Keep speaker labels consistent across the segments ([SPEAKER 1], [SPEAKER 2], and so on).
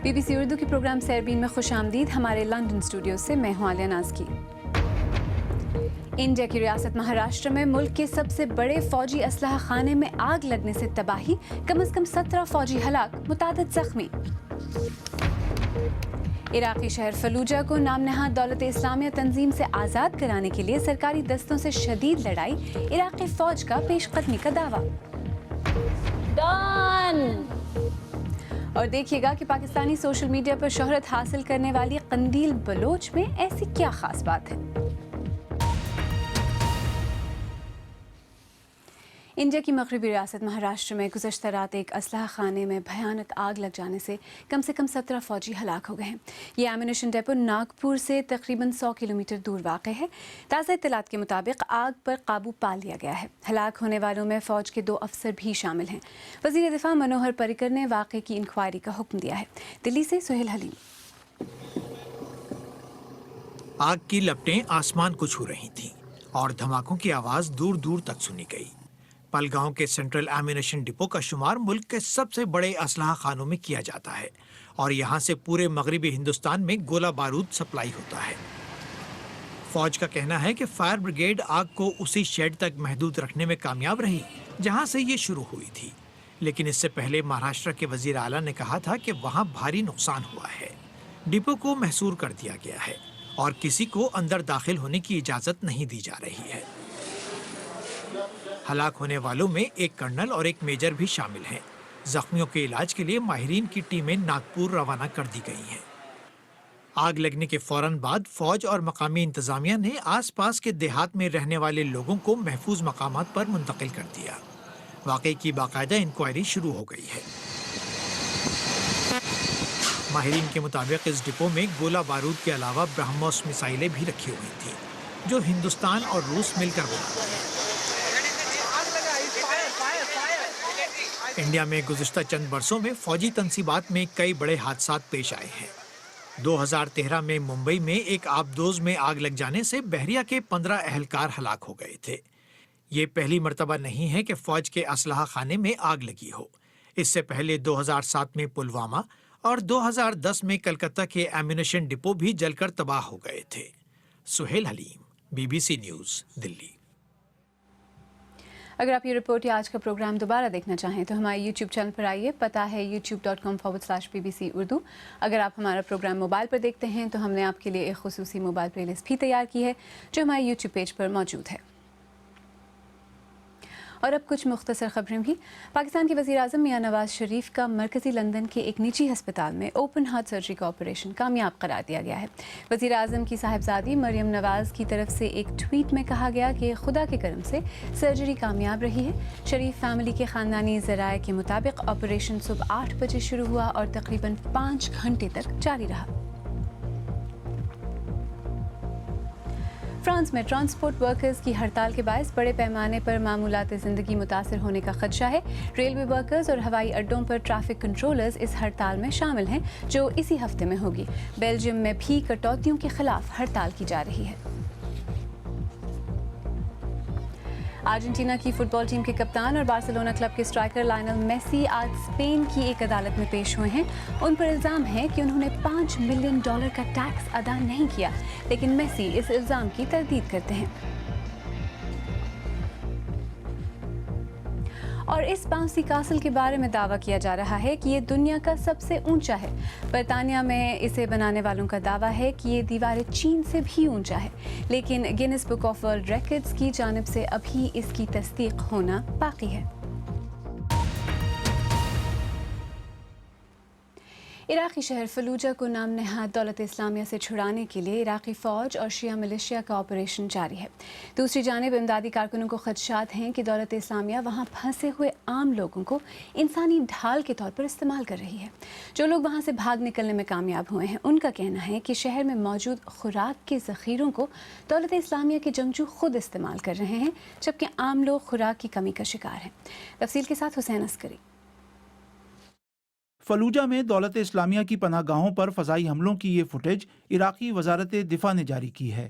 [SPEAKER 1] BBC Urdu کے programme سیربین میں خوش آمدید. ہمارے لندن اسٹوڈیو سے میں ہوں عالیہ نازکی. انڈیا کی ریاست مہاراشٹر میں ملک کے سب سے بڑے فوجی اسلحہ خانے میں آگ لگنے سے تباہی, کم از کم 17 فوجی ہلاک, متعدد زخمی. عراقی شہر فلوجہ کو نام نہاد دولت اسلامیہ تنظیم سے آزاد کرانے کے لیے سرکاری دستوں سے شدید لڑائی, عراقی فوج کا پیش قدمی کا دعویٰ. اور دیکھیے گا کہ پاکستانی سوشل میڈیا پر شہرت حاصل کرنے والی قندیل بلوچ میں ایسی کیا خاص بات ہے. انڈیا کی مغربی ریاست مہاراشٹر میں گزشتہ رات ایک اسلحہ خانے میں بھیانک آگ لگ جانے سے کم 17 فوجی ہلاک ہو گئے ہیں. یہ ایمونیشن ڈیپو ناگپور سے تقریباً 100 کلومیٹر دور واقع ہے. تازہ اطلاعات کے مطابق آگ پر قابو پا لیا گیا ہے. ہلاک ہونے والوں میں فوج کے 2 افسر بھی شامل ہیں. وزیر دفاع منوہر پریکر نے واقعے کی انکوائری کا حکم دیا ہے. دلی سے سہیل حلیم.
[SPEAKER 2] آگ کی لپٹیں آسمان کو چھو رہی تھیں اور دھماکوں کی آواز دور دور تک سنی گئی. پلگاؤں کے سینٹرل ایمونیشن ڈپو کا شمار ملک کے سب سے بڑے اسلحہ خانوں میں کیا جاتا ہے اور یہاں سے پورے مغربی ہندوستان میں گولہ بارود سپلائی ہوتا ہے. فوج کا کہنا ہے کہ فائر بریگیڈ آگ کو اسی شیڈ تک محدود رکھنے میں کامیاب رہی جہاں سے یہ شروع ہوئی تھی, لیکن اس سے پہلے مہاراشٹر کے وزیر اعلیٰ نے کہا تھا کہ وہاں بھاری نقصان ہوا ہے. ڈپو کو محصور کر دیا گیا ہے اور کسی کو اندر داخل ہونے کی اجازت نہیں دی جا رہی ہے. ہلاک ہونے والوں میں ایک کرنل اور ایک میجر بھی شامل ہیں. زخمیوں کے علاج کے لیے ماہرین کی ٹیمیں ناگپور روانہ کر دی گئی ہیں. آگ لگنے کے فوراً بعد فوج اور مقامی انتظامیہ نے آس پاس کے دیہات میں رہنے والے لوگوں کو محفوظ مقامات پر منتقل کر دیا. واقعے کی باقاعدہ انکوائری شروع ہو گئی ہے. ماہرین کے مطابق اس ڈپو میں گولہ بارود کے علاوہ برہموس میزائلیں بھی رکھی ہوئی تھیں جو ہندوستان اور روس مل کر بناتے ہیں. انڈیا میں گزشتہ چند برسوں میں فوجی تنصیبات میں کئی بڑے حادثات پیش آئے ہیں. 2013 میں ممبئی میں ایک آبدوز میں آگ لگ جانے سے بحریہ کے 15 اہلکار ہلاک ہو گئے تھے. یہ پہلی مرتبہ نہیں ہے کہ فوج کے اسلحہ خانے میں آگ لگی ہو. اس سے پہلے 2007 میں پلوامہ اور 2010 میں کلکتہ کے ایمونیشن ڈپو بھی جل کر تباہ ہو گئے تھے. سہیل حلیم, BBC نیوز, دلی.
[SPEAKER 1] اگر آپ یہ رپورٹ یا آج کا پروگرام دوبارہ دیکھنا چاہیں تو ہمارے YouTube چینل پر آئیے. پتہ ہے youtube.com/BBC اردو. اگر آپ ہمارا پروگرام موبائل پر دیکھتے ہیں تو ہم نے آپ کے لیے ایک خصوصی موبائل پلے لسٹ بھی تیار کی ہے جو ہمارے YouTube پیج پر موجود ہے. اور اب کچھ مختصر خبریں بھی. پاکستان کے وزیر اعظم میاں نواز شریف کا مرکزی لندن کے ایک نجی ہسپتال میں اوپن ہارٹ سرجری کا آپریشن کامیاب قرار دیا گیا ہے. وزیر اعظم کی صاحبزادی مریم نواز کی طرف سے ایک ٹویٹ میں کہا گیا کہ خدا کے کرم سے سرجری کامیاب رہی ہے. شریف فیملی کے خاندانی ذرائع کے مطابق آپریشن صبح 8 بجے شروع ہوا اور تقریباً 5 گھنٹے تک جاری رہا. فرانس میں ٹرانسپورٹ ورکرز کی ہڑتال کے باعث بڑے پیمانے پر معمولات زندگی متاثر ہونے کا خدشہ ہے. ریلوے ورکرز اور ہوائی اڈوں پر ٹریفک کنٹرولرز اس ہڑتال میں شامل ہیں جو اسی ہفتے میں ہوگی. بیلجیم میں بھی کٹوتیوں کے خلاف ہڑتال کی جا رہی ہے. ارجنٹینا کی فٹ بال ٹیم کے کپتان اور بارسلونا کلب کے اسٹرائکر لائنل میسی آج اسپین کی ایک عدالت میں پیش ہوئے ہیں. ان پر الزام ہے کہ انہوں نے $5 ملین کا ٹیکس ادا نہیں کیا, لیکن میسی اس الزام کی تردید کرتے ہیں. اور اس باؤنسی کاسل کے بارے میں دعویٰ کیا جا رہا ہے کہ یہ دنیا کا سب سے اونچا ہے. برطانیہ میں اسے بنانے والوں کا دعویٰ ہے کہ یہ دیواریں چین سے بھی اونچا ہے, لیکن grains book of world records کی جانب سے ابھی اس کی تصدیق ہونا باقی ہے. عراقی شہر فلوجہ کو نام نہاد دولت اسلامیہ سے چھڑانے کے لیے عراقی فوج اور شیعہ ملیشیا کا آپریشن جاری ہے. دوسری جانب امدادی کارکنوں کو خدشات ہیں کہ دولت اسلامیہ وہاں پھنسے ہوئے عام لوگوں کو انسانی ڈھال کے طور پر استعمال کر رہی ہے. جو لوگ وہاں سے بھاگ نکلنے میں کامیاب ہوئے ہیں ان کا کہنا ہے کہ شہر میں موجود خوراک کے ذخیروں کو دولت اسلامیہ کے جنگجو خود استعمال کر رہے ہیں, جبکہ عام لوگ خوراک کی کمی کا شکار ہیں. تفصیل کے ساتھ حسین عسکری.
[SPEAKER 3] فلوجہ میں دولت اسلامیہ کی پناہ گاہوں پر فضائی حملوں کی یہ فوٹیج عراقی وزارت دفاع نے جاری کی ہے.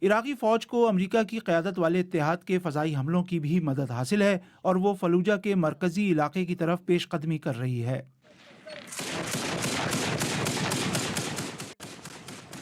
[SPEAKER 3] عراقی فوج کو امریکہ کی قیادت والے اتحاد کے فضائی حملوں کی بھی مدد حاصل ہے اور وہ فلوجہ کے مرکزی علاقے کی طرف پیش قدمی کر رہی ہے.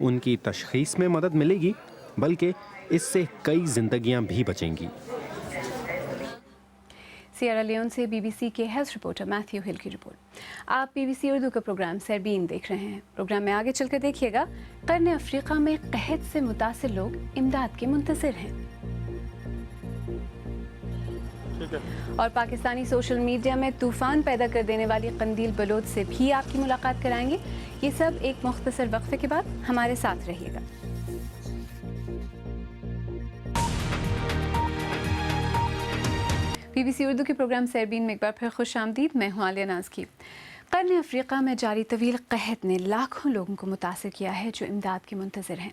[SPEAKER 4] ان کی تشخیص میں مدد ملے گی بلکہ اس سے کئی زندگیاں بھی بچیں گی۔
[SPEAKER 1] سیئرا لیون سے بی بی سی کے ہیلتھ رپورٹر میتھیو ہل کی رپورٹ۔ آپ بی بی سی اردو کا پروگرام سربین دیکھ رہے ہیں۔ پروگرام میں آگے چل کر دیکھیے گا، قرن افریقہ میں قحط سے متاثر لوگ امداد کے منتظر ہیں، اور پاکستانی سوشل میڈیا میں طوفان پیدا کر دینے والی قندیل بلوچ سے بھی آپ کی ملاقات کرائیں گے۔ یہ سب ایک مختصر وقفے کے بعد، ہمارے ساتھ رہیے گا۔ بی بی سی اردو کے پروگرام سربین میں ایک بار پھر خوش آمدید، میں ہوں عالیہ ناز کی۔ قرن افریقہ میں جاری طویل قحط نے لاکھوں لوگوں کو متاثر کیا ہے جو امداد کے منتظر ہیں۔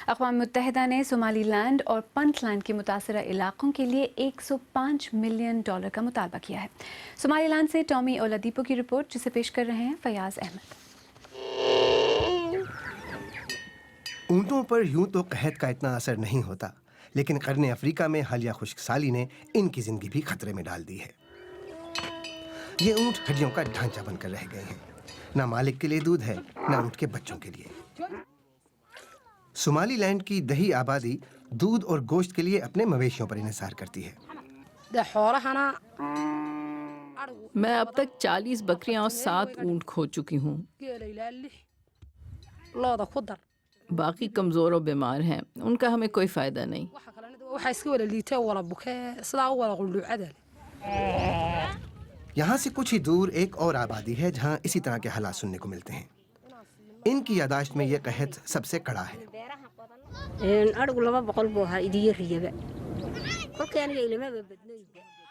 [SPEAKER 1] اقوام متحدہ نے صومالی لینڈ اور پنٹ لینڈ کے متاثرہ علاقوں کے لیے $105 ملین کا مطالبہ کیا ہے۔ صومالی لینڈ سے ٹامی اولادیپو کی رپورٹ، جسے پیش کر رہے ہیں فیاض احمد۔
[SPEAKER 5] اونٹوں پر یوں تو قحط کا اتنا اثر نہیں ہوتا، لیکن قرن افریقہ میں حالیہ خشک سالی نے ان کی زندگی بھی خطرے میں ڈال دی ہے۔ یہ اونٹ ہڈیوں کا ڈھانچہ بن کر رہ گئے ہیں، نہ مالک کے لیے دودھ ہے نہ اونٹ کے بچوں کے لیے۔ صومالی لینڈ کی دہی آبادی دودھ اور گوشت کے لیے اپنے مویشیوں پر انحصار کرتی ہے۔
[SPEAKER 6] میں اب تک 40 بکریاں اور 7 اونٹ کھو چکی ہوں۔ باقی کمزور اور بیمار ہیں، ان کا ہمیں کوئی فائدہ نہیں۔
[SPEAKER 5] یہاں سے کچھ ہی دور ایک اور آبادی ہے جہاں اسی طرح کے حالات سننے کو ملتے ہیں۔ ان کی یاداشت میں یہ قحط سب سے کڑا ہے۔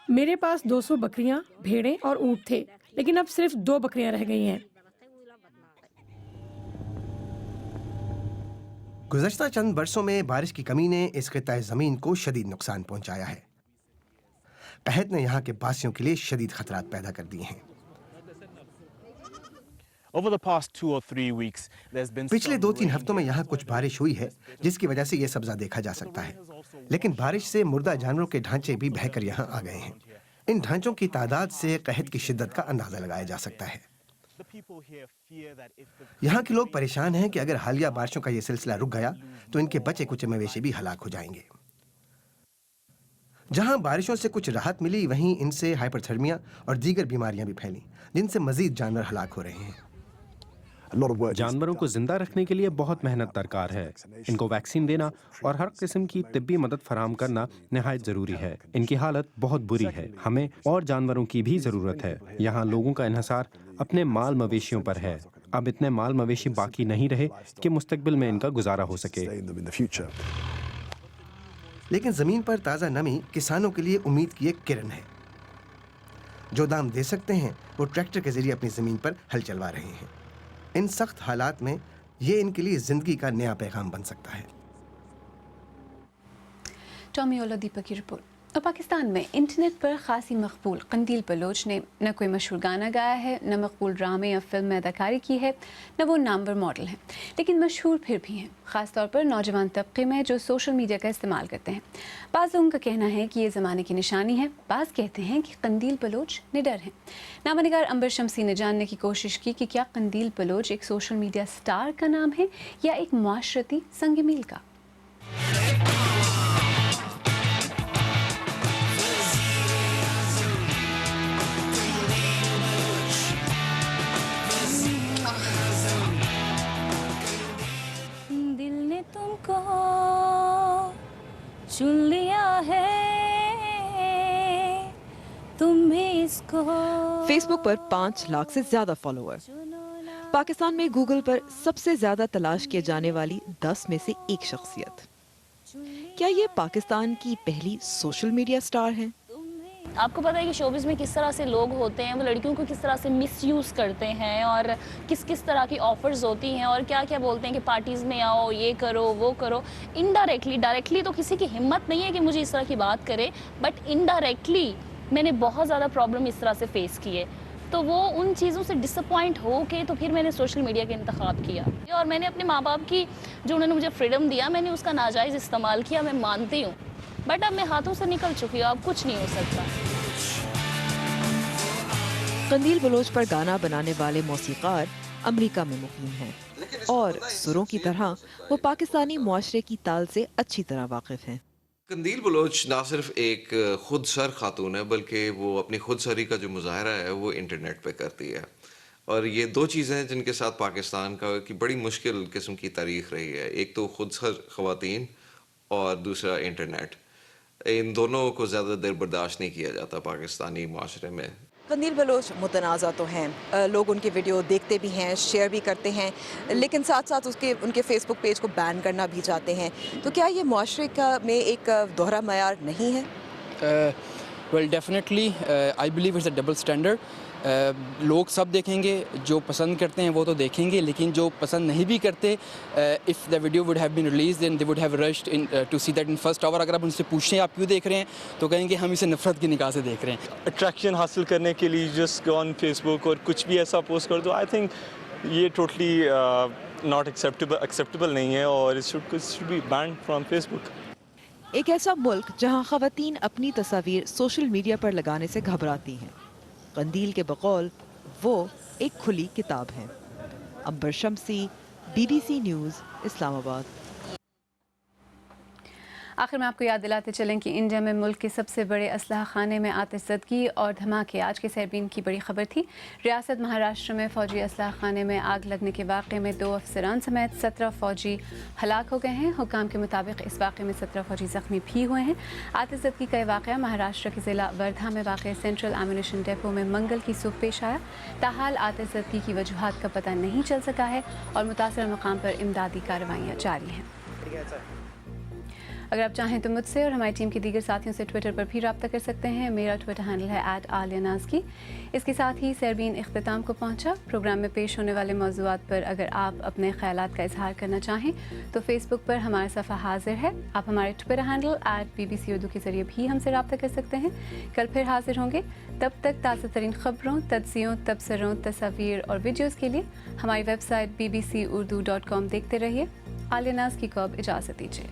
[SPEAKER 7] میرے پاس 200 بکریاں، بھیڑیں اور اونٹ تھے، لیکن اب صرف 2 بکریاں رہ گئی ہیں۔
[SPEAKER 5] گزشتہ چند برسوں میں بارش کی کمی نے اس خطۂ زمین کو شدید نقصان پہنچایا ہے۔ قحط نے یہاں کے باسیوں کے لیے شدید خطرات پیدا کر دیے ہیں۔ پچھلے 2-3 ہفتوں میں یہاں کچھ بارش ہوئی ہے، جس کی وجہ سے یہ سبزہ دیکھا جا سکتا ہے، لیکن بارش سے مردہ جانوروں کے ڈھانچے بھی بہہ کر یہاں آ گئے ہیں۔ ان ڈھانچوں کی تعداد سے قحط کی شدت کا اندازہ لگایا جا سکتا ہے۔ یہاں کے لوگ پریشان ہیں کہ اگر حالیہ بارشوں کا یہ سلسلہ رک گیا تو ان کے بچے کچے مویشی بھی ہلاک ہو جائیں گے۔ جہاں بارشوں سے کچھ راحت ملی، وہیں ان سے ہائپر تھرمیا اور دیگر بیماریاں بھی پھیلیں، جن سے مزید جانور ہلاک ہو رہے ہیں۔
[SPEAKER 4] جانوروں کو زندہ رکھنے کے لیے بہت محنت درکار ہے۔ ان کو ویکسین دینا اور ہر قسم کی طبی مدد فراہم کرنا نہایت ضروری ہے۔ ان کی حالت بہت بری ہے۔ ہمیں اور جانوروں کی بھی ضرورت ہے۔ یہاں لوگوں کا انحصار اپنے مال مویشیوں پر ہے۔ اب اتنے مال مویشی باقی نہیں رہے کہ مستقبل میں ان کا گزارا ہو سکے۔
[SPEAKER 5] لیکن زمین پر تازہ نمی کسانوں کے لیے امید کی ایک کرن ہے۔ جو دام دے سکتے ہیں وہ ٹریکٹر کے ذریعے اپنی زمین پر ہل چلوا رہے ہیں۔ ان سخت حالات میں یہ ان کے لیے زندگی کا نیا پیغام بن سکتا ہے۔
[SPEAKER 1] ٹامی اولادیپو کی رپورٹ۔ اور پاکستان میں انٹرنیٹ پر خاصی مقبول قندیل بلوچ نے نہ کوئی مشہور گانا گایا ہے، نہ مقبول ڈرامے یا فلم میں اداکاری کی ہے، نہ وہ نامور ماڈل ہیں، لیکن مشہور پھر بھی ہیں، خاص طور پر نوجوان طبقے میں جو سوشل میڈیا کا استعمال کرتے ہیں۔ بعض لوگوں کا کہنا ہے کہ یہ زمانے کی نشانی ہے، بعض کہتے ہیں کہ قندیل بلوچ نڈر ہیں۔ نامہ نگار امبر شمسی نے جاننے کی کوشش کی کہ کیا قندیل بلوچ ایک سوشل میڈیا سٹار کا نام ہے یا ایک معاشرتی سنگ میل کا۔
[SPEAKER 8] چن لیا ہے تم بھی اس کو۔
[SPEAKER 9] فیس بک پر 5 لاکھ سے زیادہ فالوور۔ پاکستان میں گوگل پر سب سے زیادہ تلاش کیے جانے والی 10 میں سے ایک شخصیت۔ کیا یہ پاکستان کی پہلی سوشل میڈیا سٹار ہے؟
[SPEAKER 8] آپ کو پتہ ہے کہ شوبز میں کس طرح سے لوگ ہوتے ہیں، وہ لڑکیوں کو کس طرح سے مس یوز کرتے ہیں اور کس طرح کی آفرز ہوتی ہیں اور کیا کیا بولتے ہیں کہ پارٹیز میں آؤ، یہ کرو وہ کرو۔ ڈائریکٹلی تو کسی کی ہمت نہیں ہے کہ مجھے اس طرح کی بات کرے، بٹ انڈائریکٹلی میں نے بہت زیادہ پرابلم اس طرح سے فیس کی ہے۔ تو وہ ان چیزوں سے ڈس اپوائنٹ ہو کے تو پھر میں نے سوشل میڈیا کا انتخاب کیا، اور میں نے اپنے ماں باپ کی جو انہوں نے مجھے فریڈم دیا، میں نے اس کا ناجائز استعمال کیا، میں مانتی ہوں، بٹ اب میں ہاتھوں سے نکل چکی ہوں، اب کچھ نہیں ہو سکتا۔
[SPEAKER 9] قندیل بلوچ پر گانا بنانے والے موسیقار امریکہ میں مقیم ہیں اور سروں کی طرح وہ پاکستانی معاشرے کی تال سے اچھی طرح واقف ہیں۔
[SPEAKER 10] قندیل بلوچ نہ صرف ایک خود سر خاتون ہے بلکہ وہ اپنی خود سری کا جو مظاہرہ ہے وہ انٹرنیٹ پہ کرتی ہے، اور یہ دو چیزیں ہیں جن کے ساتھ پاکستان کی بڑی مشکل قسم کی تاریخ رہی ہے، ایک تو خود سر خواتین اور دوسرا انٹرنیٹ۔ ان دونوں کو زیادہ دیر برداشت نہیں کیا جاتا پاکستانی معاشرے میں۔
[SPEAKER 9] قندیل بلوچ متنازع تو ہیں، لوگ ان کے ویڈیو دیکھتے بھی ہیں، شیئر بھی کرتے ہیں، لیکن ساتھ ساتھ ان کے فیس بک پیج کو بین کرنا بھی چاہتے ہیں، تو کیا یہ معاشرے میں ایک دوہرا معیار نہیں ہے؟
[SPEAKER 11] Well definitely I believe it's a double standard. لوگ سب دیکھیں گے، جو پسند کرتے ہیں وہ تو دیکھیں گے، لیکن جو پسند نہیں بھی کرتے، if the video would have been release then they would have rushed to see that in first hour. اگر آپ ان سے پوچھیں آپ کیوں دیکھ رہے ہیں تو کہیں گے ہم اسے نفرت کی نگاہ سے دیکھ رہے ہیں۔
[SPEAKER 12] اٹریکشن حاصل کرنے کے لیے جسٹ گو آن فیس بک اور کچھ بھی ایسا پوسٹ کر دو، آئی تھنک یہ ٹوٹلی ناٹ ایکسیپٹیبل نہیں ہے، اور it should be banned from Facebook.
[SPEAKER 9] ایک ایسا ملک جہاں خواتین اپنی تصاویر سوشل میڈیا پر لگانے سے گھبراتی ہیں۔ قندیل کے بقول وہ ایک کھلی کتاب ہے۔ عنبر شمسی، BBC نیوز، اسلام آباد۔
[SPEAKER 1] آخر میں آپ کو یاد دلاتے چلیں کہ انڈیا میں ملک کے سب سے بڑے اسلحہ خانے میں آتش زدگی اور دھماکے آج کے سیربین کی بڑی خبر تھی۔ ریاست مہاراشٹر میں فوجی اسلحہ خانے میں آگ لگنے کے واقعے میں 2 افسران سمیت 17 فوجی ہلاک ہو گئے ہیں۔ حکام کے مطابق اس واقعے میں 17 فوجی زخمی بھی ہوئے ہیں۔ آتش زدگی کا یہ واقعہ مہاراشٹر کے ضلع وردھا میں واقع سینٹرل ایمونیشن ڈیپو میں منگل کی صبح پیش آیا۔ تاحال آتش زدگی کی وجوہات کا پتہ نہیں چل سکا ہے اور متاثرہ مقام پر امدادی کارروائیاں جاری ہیں۔ اگر آپ چاہیں تو مجھ سے اور ہماری ٹیم کے دیگر ساتھیوں سے ٹویٹر پر بھی رابطہ کر سکتے ہیں۔ میرا ٹویٹر ہینڈل ہے @عالیہ۔ اس کے ساتھ ہی سیربین اختتام کو پہنچا۔ پروگرام میں پیش ہونے والے موضوعات پر اگر آپ اپنے خیالات کا اظہار کرنا چاہیں تو فیس بک پر ہمارا صفحہ حاضر ہے۔ آپ ہمارے ٹویٹر ہینڈل @BBC اردو کے ذریعے بھی ہم سے رابطہ کر سکتے ہیں۔ کل پھر حاضر ہوں گے، تب تک تازہ ترین خبروں، تجزیوں، تبصروں، تصاویر اور ویڈیوز کے لیے ہماری ویب سائٹ bbcurdu.com دیکھتے رہیے۔ عالیہ ناز کی کو اب اجازت دیجیے۔